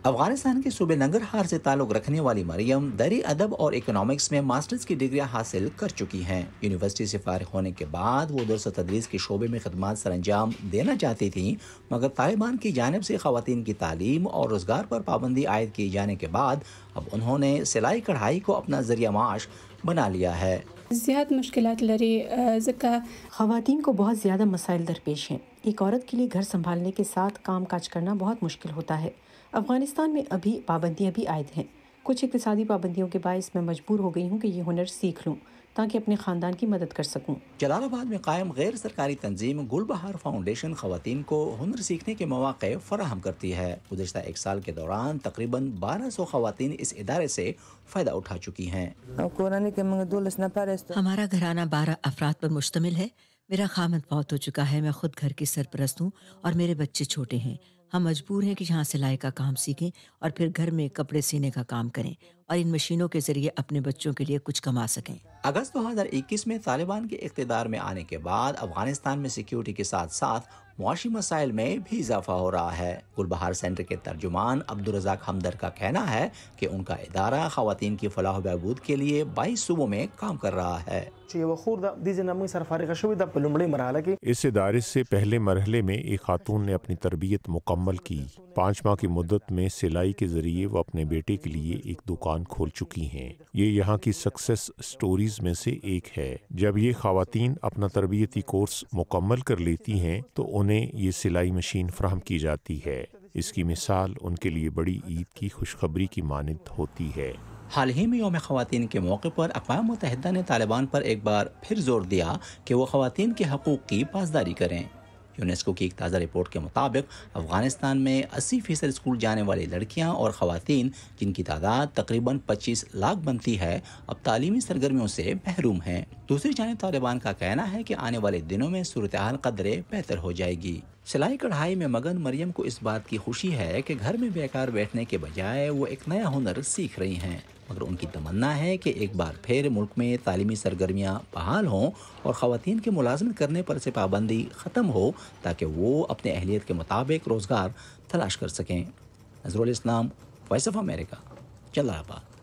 افغانستان کے صوبے ننگرہار سے تعلق رکھنے والی مریم دری ادب اور اکنامکس میں ماسٹرز کی ڈگریاں حاصل کر چکی ہیں۔ یونیورسٹی سے فارغ ہونے کے بعد وہ درس و تدریس کے شعبے میں خدمات سر انجام دینا چاہتی تھیں، مگر طالبان کی جانب سے خواتین کی تعلیم اور روزگار پر پابندی عائد کیے جانے کے بعد اب انہوں نے سلائی کڑھائی کو اپنا ذریعہ معاش بنا لیا ہے۔ زیاد مشکلات لری ذکا خواتین کو بہت زیادہ مسائل درپیش ہیں۔ ایک عورت کے لیے گھر سنبھالنے کے ساتھ کام کاج کرنا بہت مشکل ہوتا ہے۔ افغانستان میں ابھی پابندیاں بھی عائد ہیں۔ کچھ اقتصادی پابندیوں کے باعث میں مجبور ہو گئی ہوں کہ یہ ہنر سیکھ لوں تاکہ اپنے خاندان کی مدد کر سکوں۔ جلال آباد میں قائم غیر سرکاری تنظیم گل بہار فاؤنڈیشن خواتین کو ہنر سیکھنے کے مواقع فراہم کرتی ہے۔ گزشتہ ایک سال کے دوران تقریباً 1200 خواتین اس ادارے سے فائدہ اٹھا چکی ہیں۔ ہمارا گھرانہ 12 افراد پر مشتمل ہے۔ میرا خامد فوت ہو چکا ہے، میں خود گھر کی سرپرست ہوں اور میرے بچے چھوٹے ہیں۔ ہم مجبور ہیں کہ یہاں سلائی کا کام سیکھیں اور پھر گھر میں کپڑے سینے کا کام کریں اور ان مشینوں کے ذریعے اپنے بچوں کے لیے کچھ کما سکیں۔ اگست 2021 میں طالبان کے اقتدار میں آنے کے بعد افغانستان میں سیکیورٹی کے ساتھ ساتھ معاشی مسائل میں بھی اضافہ ہو رہا ہے۔ گل بہار سینٹر کے ترجمان عبدالرزاق ہمدر کا کہنا ہے کہ ان کا ادارہ خواتین کی فلاح و بہبود کے لیے 22 صوبوں میں کام کر رہا ہے۔ اس ادارے سے پہلے مرحلے میں ایک خاتون نے اپنی تربیت مکمل کی۔ 5 ماہ کی مدت میں سلائی کے ذریعے وہ اپنے بیٹے کے لیے ایک دکان کھول چکی ہیں۔ یہ یہاں کی سکسیس سٹوریز میں سے ایک ہے۔ جب یہ خواتین اپنا تربیتی کورس مکمل کر لیتی ہیں تو انہیں یہ سلائی مشین فراہم کی جاتی ہے۔ اس کی مثال ان کے لیے بڑی عید کی خوشخبری کی مانند ہوتی ہے۔ حال ہی میں یوم خواتین کے موقع پر اقوام متحدہ نے طالبان پر ایک بار پھر زور دیا کہ وہ خواتین کے حقوق کی پاسداری کریں۔ یونیسکو کی ایک تازہ رپورٹ کے مطابق افغانستان میں 80% اسکول جانے والی لڑکیاں اور خواتین، جن کی تعداد تقریباً 25 لاکھ بنتی ہے، اب تعلیمی سرگرمیوں سے محروم ہیں۔ دوسری جانب طالبان کا کہنا ہے کہ آنے والے دنوں میں صورتحال قدرے بہتر ہو جائے گی۔ سلائی کڑھائی میں مگن مریم کو اس بات کی خوشی ہے کہ گھر میں بیکار بیٹھنے کے بجائے وہ ایک نیا ہنر سیکھ رہی ہیں، مگر ان کی تمنا ہے کہ ایک بار پھر ملک میں تعلیمی سرگرمیاں بحال ہوں اور خواتین کے ملازمت کرنے پر سے پابندی ختم ہو تاکہ وہ اپنے اہلیت کے مطابق روزگار تلاش کر سکیں۔ نظرالاسلام، وائس آف امریکہ، جلال آباد۔